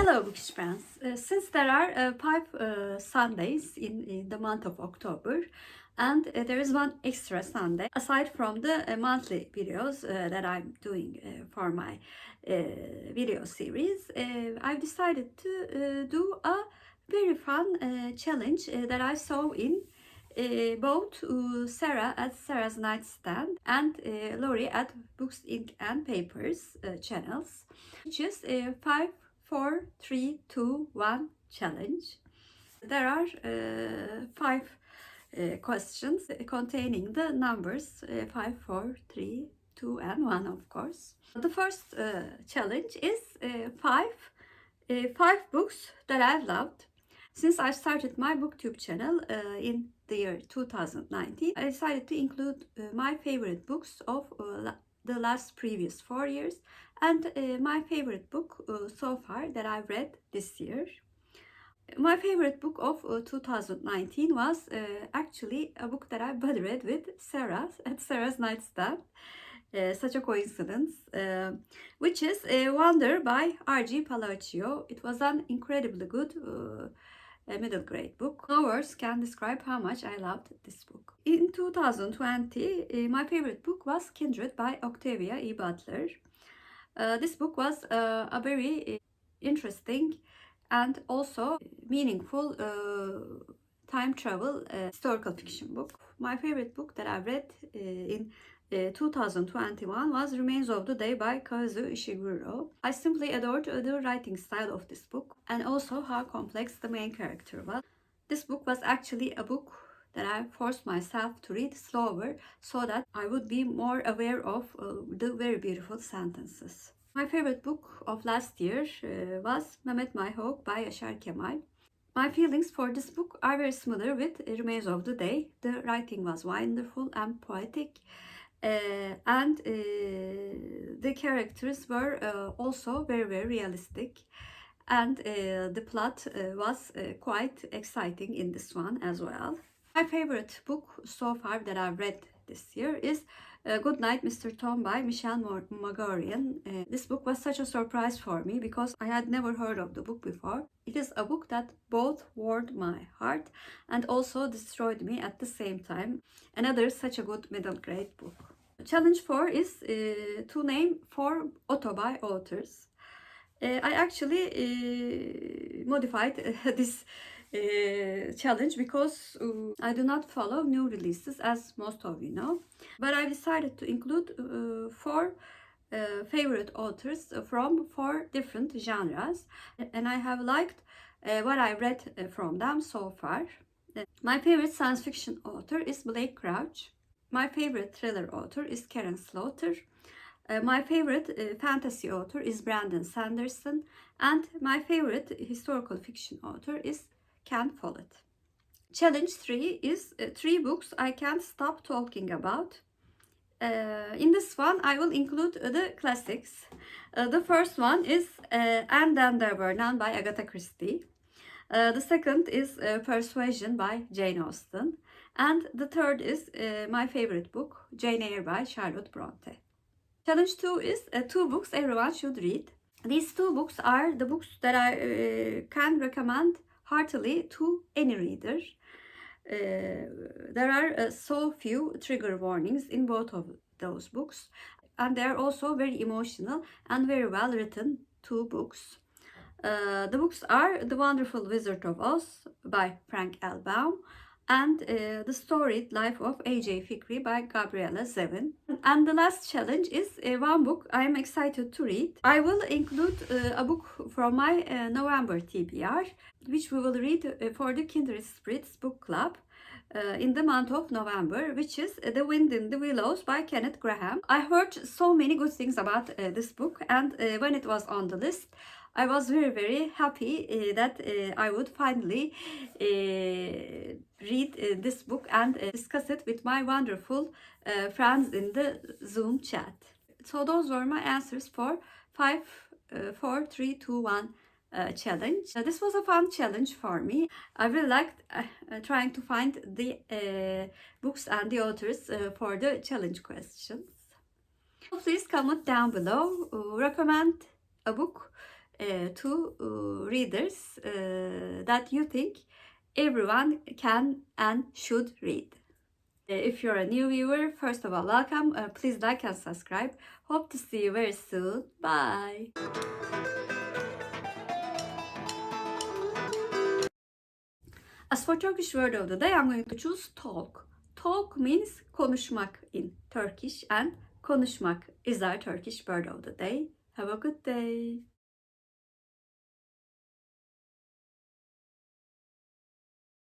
Hello, Bookish friends. Since there are 5 Sundays in the month of October, and there is one extra Sunday, aside from the monthly videos that I'm doing for my video series, I've decided to do a very fun challenge that I saw in both Sarah at Sarah's Nightstand and Laurie at Books, Ink and Papers channels, which is 5, 4, 3, 2, 1 challenge. There are 5 questions containing the numbers 5, 4, 3, 2 and 1, of course. The first challenge is 5 books that I've loved. Since I started my booktube channel in the year 2019, I decided to include my favorite books of the last previous 4 years and my favorite book so far that I've read this year. My favorite book of 2019 was actually a book that I read with Sarah at Sarah's Nightstand. Such a coincidence, which is Wonder by R.G. Pallacio. It was an incredibly good middle grade book. No words can describe how much I loved this book. In 2020, my favorite book was Kindred by Octavio E. Butler. This book was a very interesting and also meaningful time travel historical fiction book. My favorite book that I read in 2021 was Remains of the Day by Kauozi Ishiguro. I simply adored the writing style of this book and also how complex the main character was. This book was actually a book that I forced myself to read slower so that I would be more aware of the very beautiful sentences. My favorite book of last year was Mehmet My Hawk by Yaşar Kemal. My feelings for this book are very similar with Remains of the Day. The writing was wonderful and poetic. And the characters were also very realistic, and the plot was quite exciting in this one as well. My favorite book so far that I've read this year is Good Night, Mr. Tom by Michelle Magorian. This book was such a surprise for me because I had never heard of the book before. It is a book that both warmed my heart and also destroyed me at the same time. Another such a good middle grade book. Challenge 4 is to name 4 auto-buy authors. I actually modified this challenge because I do not follow new releases, as most of you know, but I decided to include 4 favorite authors from 4 different genres, and I have liked what I read from them so far. My favorite science fiction author is Blake Crouch. My favorite thriller author is Karin Slaughter. My favorite fantasy author is Brandon Sanderson, and my favorite historical fiction author is Ken Follett. Challenge 3 is 3 books I can't stop talking about. In this one, I will include the classics. The first one is And Then There Were None by Agatha Christie. The second is Persuasion by Jane Austen. And the third is my favorite book, Jane Eyre by Charlotte Bronte. Challenge 2 is 2 books everyone should read. These 2 books are the books that I can recommend heartily to any reader. There are so few trigger warnings in both of those books, and they are also very emotional and very well written 2 books. The books are The Wonderful Wizard of Oz by Frank L. Baum and The Storied Life of A.J. Fikry by Gabrielle Zevin. And the last challenge is one book I am excited to read. I will include a book from my November TBR, which we will read for the Kindred Spirits book club in the month of November, which is The Wind in the Willows by Kenneth Grahame. I heard so many good things about this book, and when it was on the list, I was very happy that I would finally read this book and discuss it with my wonderful friends in the Zoom chat. So those were my answers for 5, 4, 3, 2, 1 challenge. This was a fun challenge for me. I really liked trying to find the books and the authors for the challenge questions. Please comment down below, recommend a book to readers that you think everyone can and should read. If you're a new viewer, first of all, welcome. Please like and subscribe. Hope to see you very soon. Bye. As for Turkish word of the day, I'm going to choose talk. Talk means konuşmak in Turkish, and konuşmak is our Turkish word of the day. Have a good day.